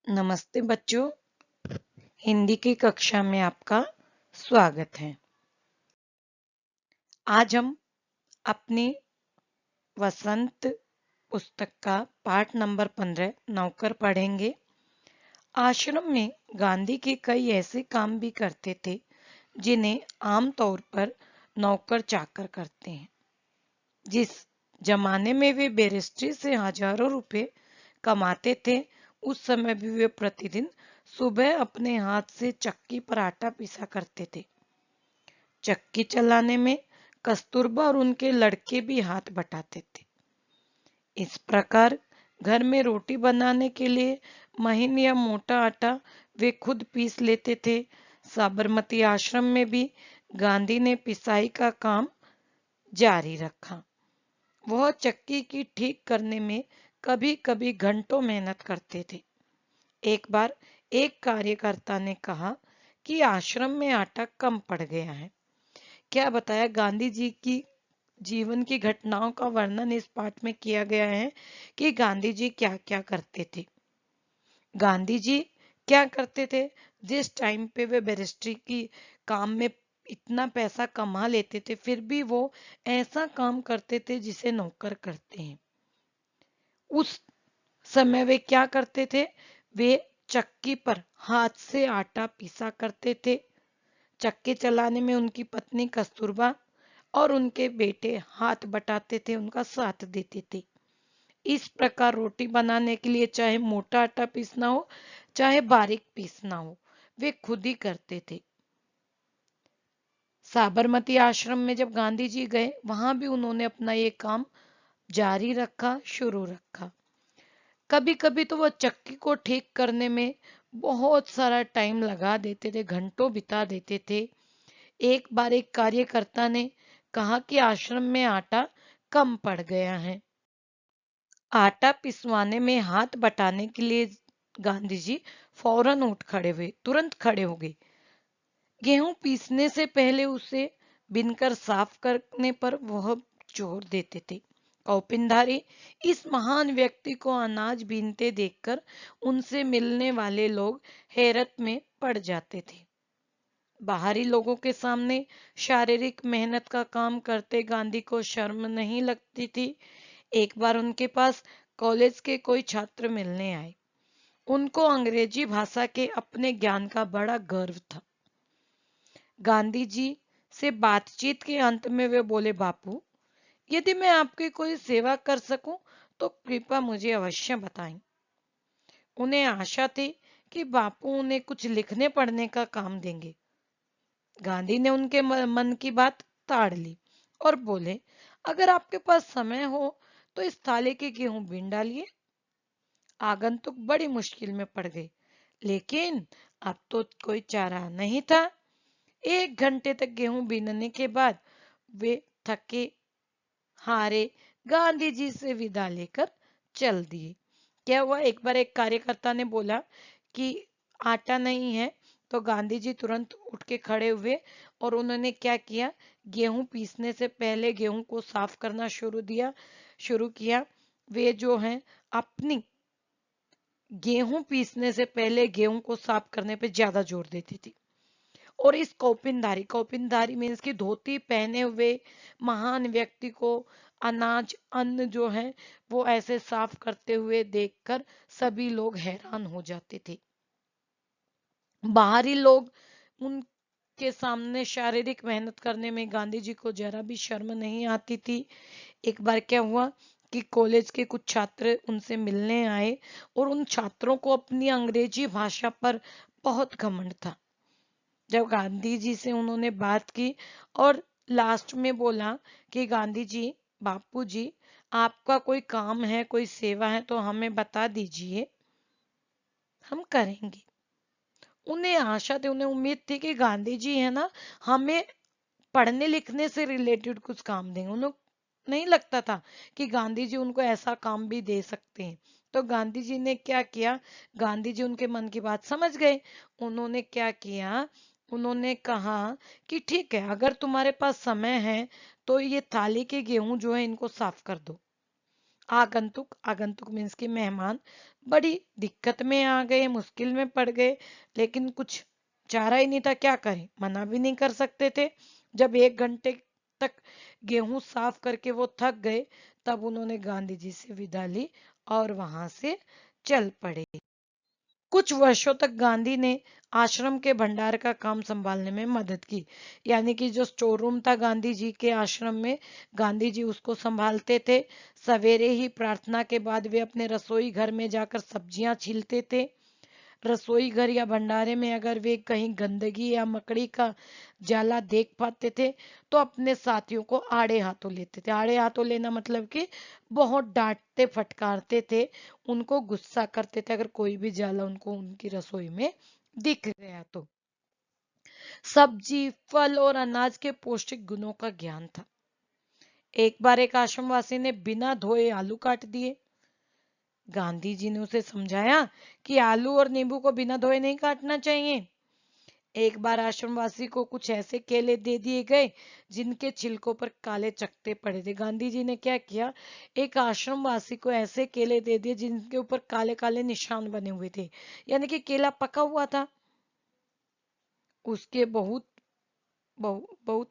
नमस्ते बच्चों, हिंदी की कक्षा में आपका स्वागत है। आज हम अपनी वसंत पुस्तक का पाठ नंबर 15 नौकर पढ़ेंगे। आश्रम में गांधी के कई ऐसे काम भी करते थे जिन्हें आमतौर पर नौकर चाकर करते हैं। जिस जमाने में वे बैरिस्ट्री से हजारों रुपए कमाते थे, उस समय भी वे प्रतिदिन सुबह अपने हाथ से चक्की पर आटा पीसा करते थे। चक्की चलाने में कस्तूरबा और उनके लड़के भी हाथ बटाते थे। इस प्रकार घर में रोटी बनाने के लिए महीन या मोटा आटा वे खुद पीस लेते थे। साबरमती आश्रम में भी गांधी ने पिसाई का काम जारी रखा। वह चक्की की ठीक करने में कभी कभी घंटों मेहनत करते थे। एक बार एक कार्यकर्ता ने कहा कि आश्रम में आटा कम पड़ गया है। क्या बताया, गांधी जी की जीवन की घटनाओं का वर्णन इस पाठ में किया गया है कि गांधी जी क्या क्या करते थे। गांधी जी क्या करते थे, जिस टाइम पे वे बैरिस्ट्री की काम में इतना पैसा कमा लेते थे, फिर भी वो ऐसा काम करते थे जिसे नौकर करते हैं। उस समय वे क्या करते थे, वे चक्की पर हाथ से आटा पीसा करते थे। चक्की चलाने में उनकी पत्नी कस्तूरबा और उनके बेटे हाथ बटाते थे, उनका साथ देते थे। इस प्रकार रोटी बनाने के लिए चाहे मोटा आटा पीसना हो, चाहे बारीक पीसना हो, वे खुद ही करते थे। साबरमती आश्रम में जब गांधी जी गए, वहां भी उन्होंने अपना ये काम जारी रखा, शुरू रखा। कभी कभी तो वह चक्की को ठीक करने में बहुत सारा टाइम लगा देते थे, घंटों बिता देते थे। एक बार एक कार्यकर्ता ने कहा कि आश्रम में आटा कम पड़ गया है। आटा पिसवाने में हाथ बटाने के लिए गांधी जी फौरन उठ खड़े हुए, तुरंत खड़े हो गए। गेहूं पीसने से पहले उसे बिनकर साफ करने पर वह जोर देते थे। कौपिनधारी इस महान व्यक्ति को अनाज बीनते देखकर उनसे मिलने वाले लोग हैरत में पड़ जाते थे। बाहरी लोगों के सामने शारीरिक मेहनत का काम करते गांधी को शर्म नहीं लगती थी। एक बार उनके पास कॉलेज के कोई छात्र मिलने आए। उनको अंग्रेजी भाषा के अपने ज्ञान का बड़ा गर्व था। गांधी जी से बातचीत के अंत में वे बोले, बापू, यदि मैं आपकी कोई सेवा कर सकूं तो कृपया मुझे अवश्य बताएं। उन्हें आशा थी कि बापू उन्हें कुछ लिखने पढ़ने का काम देंगे। गांधी ने उनके मन की बात ताड़ ली और बोले, अगर आपके पास समय हो तो इस थाली के गेहूं बीन डालिए। आगंतुक बड़ी मुश्किल में पड़ गए, लेकिन अब तो कोई चारा नहीं था। 1 घंटे तक गेहूं बीनने के बाद वे थके हारे गांधी जी से विदा लेकर चल दिए। क्या हुआ, एक बार एक कार्यकर्ता ने बोला कि आटा नहीं है, तो गांधी जी तुरंत उठ के खड़े हुए और उन्होंने क्या किया, गेहूं पीसने से पहले गेहूं को साफ करना शुरू किया। वे जो हैं अपनी गेहूं पीसने से पहले गेहूं को साफ करने पे ज्यादा जोर देती थी। और इस कौपिनधारी मीन्स की धोती पहने हुए महान व्यक्ति को अनाज अन्न जो है वो ऐसे साफ करते हुए देखकर सभी लोग हैरान हो जाते थे। बाहरी लोग उनके सामने शारीरिक मेहनत करने में गांधी जी को जरा भी शर्म नहीं आती थी। एक बार क्या हुआ कि कॉलेज के कुछ छात्र उनसे मिलने आए और उन छात्रों को अपनी अंग्रेजी भाषा पर बहुत घमंड था। जब गांधी जी से उन्होंने बात की और लास्ट में बोला कि गांधी जी, बापू जी, आपका कोई काम है, कोई सेवा है तो हमें बता दीजिए, हम करेंगे। उन्हें आशा थी, उन्हें उम्मीद थी कि गांधी जी है ना, हमें पढ़ने लिखने से रिलेटेड कुछ काम देंगे। उन्हें नहीं लगता था कि गांधी जी उनको ऐसा काम भी दे सकते हैं। तो गांधी जी ने क्या किया, गांधी जी उनके मन की बात समझ गए। उन्होंने क्या किया, उन्होंने कहा कि ठीक है, अगर तुम्हारे पास समय है तो ये थाली के गेहूं जो है इनको साफ कर दो। आगंतुक, आगंतुक मीन्स के मेहमान बड़ी दिक्कत में आ गए, मुश्किल में पड़ गए, लेकिन कुछ चारा ही नहीं था, क्या करें, मना भी नहीं कर सकते थे। जब 1 घंटे तक गेहूं साफ करके वो थक गए, तब उन्होंने गांधी जी से विदा ली और वहां से चल पड़े। कुछ वर्षों तक गांधी ने आश्रम के भंडार का काम संभालने में मदद की। यानी कि जो स्टोर रूम था गांधी जी के आश्रम में, गांधी जी उसको संभालते थे। सवेरे ही प्रार्थना के बाद वे अपने रसोई घर में जाकर सब्जियां छीलते थे। रसोई घर या भंडारे में अगर वे कहीं गंदगी या मकड़ी का जाला देख पाते थे, तो अपने साथियों को आड़े हाथों लेते थे। आड़े हाथों लेना मतलब कि बहुत डांटते फटकारते थे, उनको गुस्सा करते थे अगर कोई भी जाला उनको उनकी रसोई में दिख गया तो। सब्जी, फल और अनाज के पौष्टिक गुणों का ज्ञान था। एक बार एक आश्रमवासी ने बिना धोए आलू काट दिए। गांधी जी ने उसे समझाया कि आलू और नींबू को बिना धोए नहीं काटना चाहिए। एक बार आश्रमवासी को कुछ ऐसे केले दे दिए गए जिनके छिलकों पर काले चकत्ते पड़े थे। गांधी जी ने क्या किया, एक आश्रमवासी को ऐसे केले दे दिए जिनके ऊपर काले काले निशान बने हुए थे, यानी कि केला पका हुआ था। उसके बहुत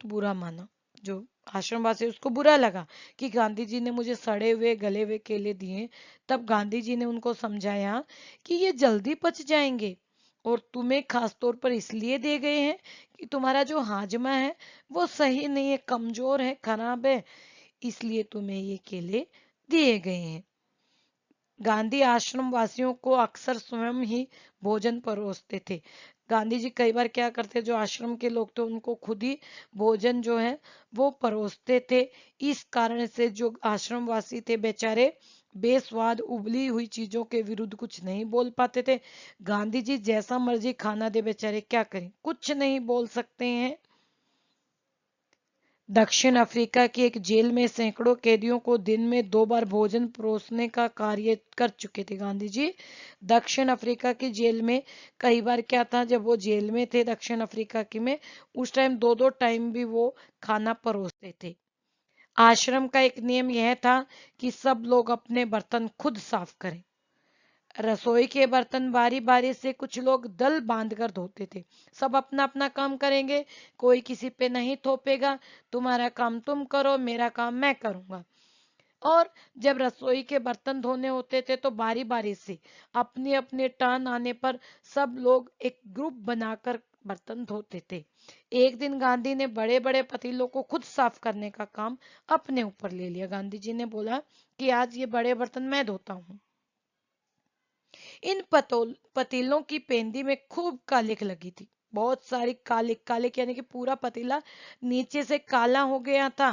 बुरा माना। जो आश्रमवासी, उसको बुरा लगा कि गांधी जी ने मुझे सड़े हुए गले हुए केले दिए। तब गांधी जी ने उनको समझाया कि ये जल्दी पच जाएंगे और तुम्हें खास तौर पर इसलिए दे गए हैं कि तुम्हारा जो हाजमा है वो सही नहीं है, कमजोर है, खराब है, इसलिए तुम्हें ये केले दिए गए हैं। गांधी आश्रम वासियों को अक्सर स्वयं ही भोजन परोसते थे। गांधी जी कई बार क्या करते, जो आश्रम के लोग थे उनको खुद ही भोजन जो है वो परोसते थे। इस कारण से जो आश्रम वासी थे बेचारे बेस्वाद उबली हुई चीजों के विरुद्ध कुछ नहीं बोल पाते थे। गांधी जी जैसा मर्जी खाना दे, बेचारे क्या करें, कुछ नहीं बोल सकते हैं। दक्षिण अफ्रीका की एक जेल में सैकड़ों कैदियों को दिन में 2 बार भोजन परोसने का कार्य कर चुके थे गांधी जी। दक्षिण अफ्रीका की जेल में कई बार क्या था, जब वो जेल में थे दक्षिण अफ्रीका की में, उस टाइम 2-2 टाइम भी वो खाना परोसते थे। आश्रम का एक नियम यह था कि सब लोग अपने बर्तन खुद साफ करें। रसोई के बर्तन बारी बारी से कुछ लोग दल बांधकर धोते थे। सब अपना अपना काम करेंगे, कोई किसी पे नहीं थोपेगा, तुम्हारा काम तुम करो, मेरा काम मैं करूंगा। और जब रसोई के बर्तन धोने होते थे तो बारी बारी से अपनी अपनी टर्न आने पर सब लोग एक ग्रुप बनाकर बर्तन धोते थे। एक दिन गांधी ने बड़े बड़े पतीलों को खुद साफ करने का काम अपने ऊपर ले लिया। गांधी जी ने बोला कि आज ये बड़े बर्तन मैं धोता हूँ। इन पतीलों की पेंदी में खूब कालिक लगी थी, बहुत सारी कालिक। कालिक यानी कि पूरा पतीला नीचे से काला हो गया था।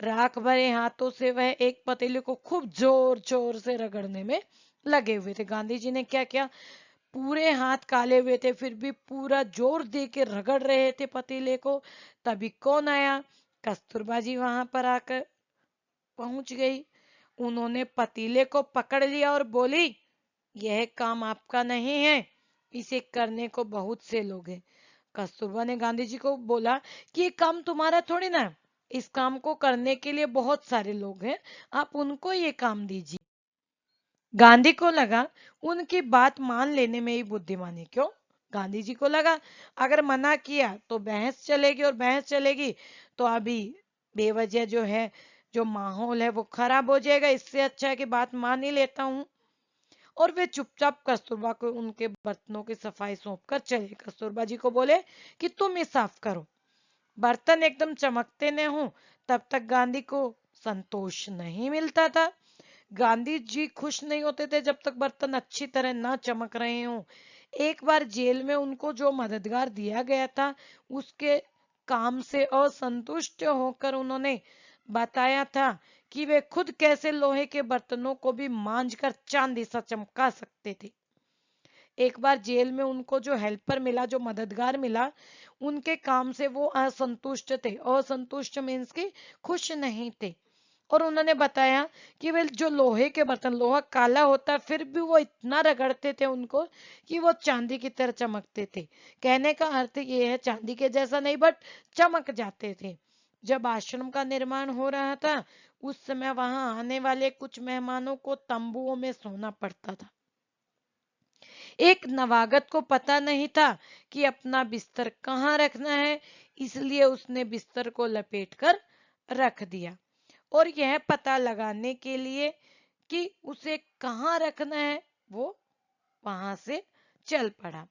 राख भरे हाथों से वह एक पतीले को खूब जोर जोर से रगड़ने में लगे हुए थे। गांधी जी ने क्या किया, पूरे हाथ काले हुए थे फिर भी पूरा जोर दे के रगड़ रहे थे पतीले को। तभी कौन आया, कस्तूरबा जी वहां पर आकर पहुंच गई। उन्होंने पतीले को पकड़ लिया और बोली, यह काम आपका नहीं है, इसे करने को बहुत से लोग हैं। कस्तूरबा ने गांधी जी को बोला कि ये काम तुम्हारा थोड़ी ना है, इस काम को करने के लिए बहुत सारे लोग हैं, आप उनको ये काम दीजिए। गांधी को लगा उनकी बात मान लेने में ही बुद्धिमानी। क्यों, गांधी जी को लगा अगर मना किया तो बहस चलेगी, और बहस चलेगी तो अभी बेवजह जो है जो माहौल है वो खराब हो जाएगा, इससे अच्छा है कि बात मान ही लेता हूँ। और वे चुपचाप कस्तूरबा को उनके बर्तनों की सफाई सौंपकर चले। कस्तूरबा जी को बोले कि तुम ही साफ करो, बर्तन एकदम चमकते न हो तब तक गांधी को संतोष नहीं मिलता था। गांधी जी खुश नहीं होते थे जब तक बर्तन अच्छी तरह ना चमक रहे हों। एक बार जेल में उनको जो मददगार दिया गया था उसके काम से असंतुष्ट होकर उन्होंने बताया था कि वे खुद कैसे लोहे के बर्तनों को भी मांझकर चांदी सा चमका सकते थे। एक बार जेल में उनको जो हेल्पर मिला, जो मददगार मिला, उनके काम से वो असंतुष्ट थे। असंतुष्ट मीन्स की खुश नहीं थे। और उन्होंने बताया कि वे जो लोहे के बर्तन, लोहा काला होता है फिर भी वो इतना रगड़ते थे उनको कि वो चांदी की तरह चमकते थे। कहने का अर्थ ये है, चांदी के जैसा नहीं बट चमक जाते थे। जब आश्रम का निर्माण हो रहा था उस समय वहां आने वाले कुछ मेहमानों को तंबुओं में सोना पड़ता था। एक नवागत को पता नहीं था कि अपना बिस्तर कहाँ रखना है, इसलिए उसने बिस्तर को लपेटकर रख दिया और यह पता लगाने के लिए कि उसे कहाँ रखना है वो वहां से चल पड़ा।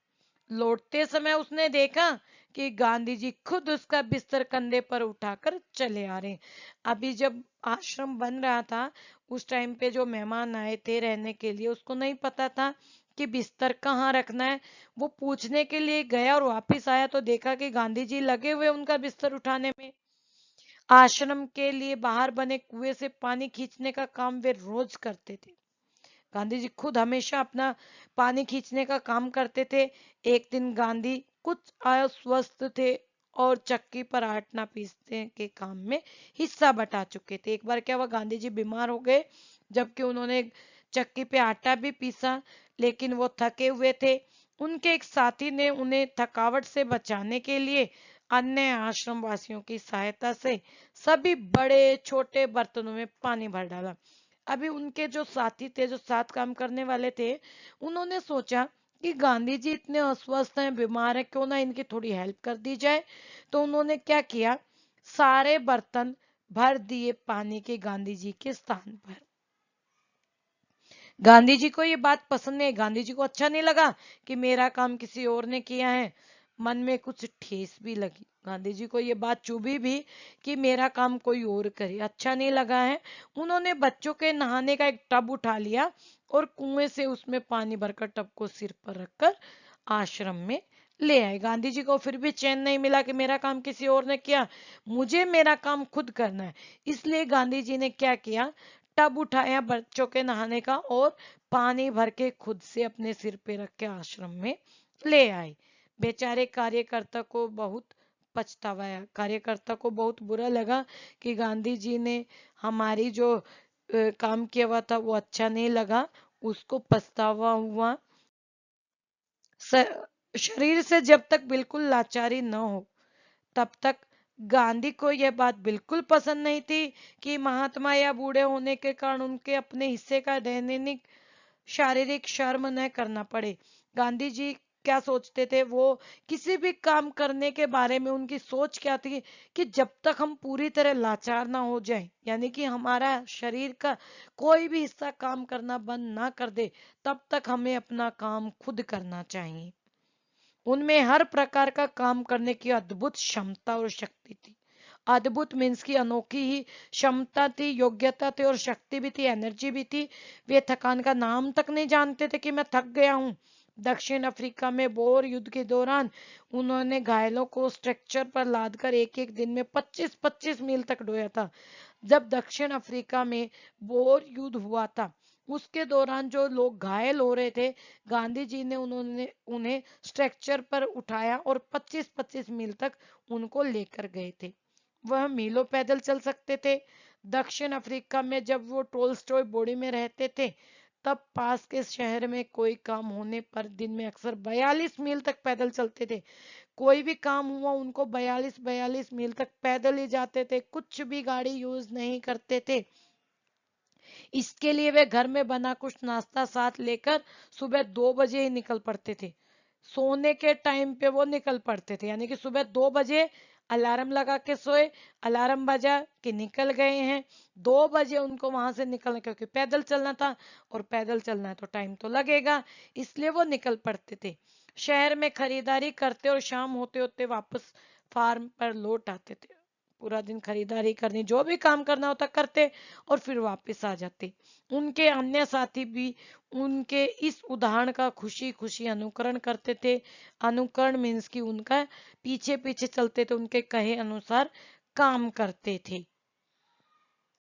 लौटते समय उसने देखा कि गांधी जी खुद उसका बिस्तर कंधे पर उठाकर चले आ रहे। अभी जब आश्रम बन रहा था उस टाइम पे जो मेहमान आए थे रहने के लिए, उसको नहीं पता था कि बिस्तर कहाँ रखना है। वो पूछने के लिए गया और वापस आया तो देखा कि गांधी जी लगे हुए उनका बिस्तर उठाने में। आश्रम के लिए बाहर बने कुएं से पानी खींचने का काम वे रोज करते थे। गांधी जी खुद हमेशा अपना पानी खींचने का काम करते थे। एक दिन गांधी कुछ अस्वस्थ थे और चक्की पर आटा पीसने के काम में हिस्सा बटा चुके थे। एक बार क्या हुआ, गांधी जी बीमार हो गए जबकि उन्होंने चक्की पे आटा भी पीसा, लेकिन वो थके हुए थे। उनके एक साथी ने उन्हें थकावट से बचाने के लिए अन्य आश्रम वासियों की सहायता से सभी बड़े छोटे बर्तनों में पानी भर डाला। अभी उनके जो साथी थे, जो साथ काम करने वाले थे, उन्होंने सोचा कि गांधी जी इतने अस्वस्थ हैं, बीमार हैं, क्यों ना इनकी थोड़ी हेल्प कर दी जाए। तो उन्होंने क्या किया, सारे बर्तन भर दिए पानी के गांधी जी के स्थान पर। गांधी जी को ये बात पसंद नहीं, गांधी जी को अच्छा नहीं लगा कि मेरा काम किसी और ने किया है। मन में कुछ ठेस भी लगी, गांधी जी को ये बात चुभी भी कि मेरा काम कोई और करे, अच्छा नहीं लगा है। उन्होंने बच्चों के नहाने का एक टब उठा लिया और कुएं से उसमें पानी भरकर टब को सिर पर रखकर आश्रम में ले आए। गांधी जी को फिर भी चैन नहीं मिला कि मेरा काम किसी और ने किया, मुझे मेरा काम खुद करना है। इसलिए गांधी जी ने क्या किया, टब उठाया बच्चों के नहाने का और पानी भर के खुद से अपने सिर पे रख के आश्रम में ले आए। बेचारे कार्यकर्ता को बहुत पछतावा आया, कार्यकर्ता को बहुत बुरा लगा कि गांधी जी ने हमारी जो काम किया हुआ था वो अच्छा नहीं लगा, उसको पछतावा हुआ। शरीर से जब तक बिल्कुल लाचारी न हो तब तक गांधी को यह बात बिल्कुल पसंद नहीं थी कि महात्मा या बूढ़े होने के कारण उनके अपने हिस्से का दैनिक शारीरिक श्रम न करना पड़े। गांधी जी क्या सोचते थे, वो किसी भी काम करने के बारे में उनकी सोच क्या थी कि जब तक हम पूरी तरह लाचार ना हो जाए, यानी कि हमारा शरीर का कोई भी हिस्सा काम करना बंद ना कर दे, तब तक हमें अपना काम खुद करना चाहिए। उनमें हर प्रकार का काम करने की अद्भुत क्षमता और शक्ति थी। अद्भुत मीन्स की अनोखी ही क्षमता थी, योग्यता थी और शक्ति भी थी, एनर्जी भी थी। वे थकान का नाम तक नहीं जानते थे कि मैं थक गया हूँ। दक्षिण अफ्रीका में बोर युद्ध के दौरान उन्होंने घायलों को स्ट्रेचर पर लादकर एक एक दिन में 25-25 मील तक ढोया था। जब दक्षिण अफ्रीका में बोर युद्ध हुआ था उसके दौरान जो लोग घायल हो रहे थे, गांधी जी ने उन्होंने उन्हें स्ट्रेचर पर उठाया और 25-25 मील तक उनको लेकर गए थे। वह मीलों पैदल चल सकते थे। दक्षिण अफ्रीका में जब वो टोल्स्टॉय बॉडी में रहते थे तब पास के शहर में कोई काम होने पर दिन में अक्सर 42 मील तक पैदल चलते थे। कोई भी काम हुआ उनको 42-42 मील तक पैदल ही जाते थे, कुछ भी गाड़ी यूज नहीं करते थे। इसके लिए वे घर में बना कुछ नाश्ता साथ लेकर सुबह 2 बजे ही निकल पड़ते थे। सोने के टाइम पे वो निकल पड़ते थे, यानी कि सुबह 2 बजे अलार्म लगा के सोए, अलार्म बजा कि निकल गए हैं। 2 बजे उनको वहां से निकलना, क्योंकि पैदल चलना था और पैदल चलना है तो टाइम तो लगेगा, इसलिए वो निकल पड़ते थे। शहर में खरीदारी करते और शाम होते होते वापस फार्म पर लौट आते थे। पूरा दिन खरीदारी करनी, जो भी काम करना होता करते और फिर वापस आ जाते। उनके अन्य साथी भी उनके इस उदाहरण का खुशी खुशी अनुकरण करते थे। अनुकरण मीन्स कि उनका पीछे पीछे चलते थे, उनके कहे अनुसार काम करते थे।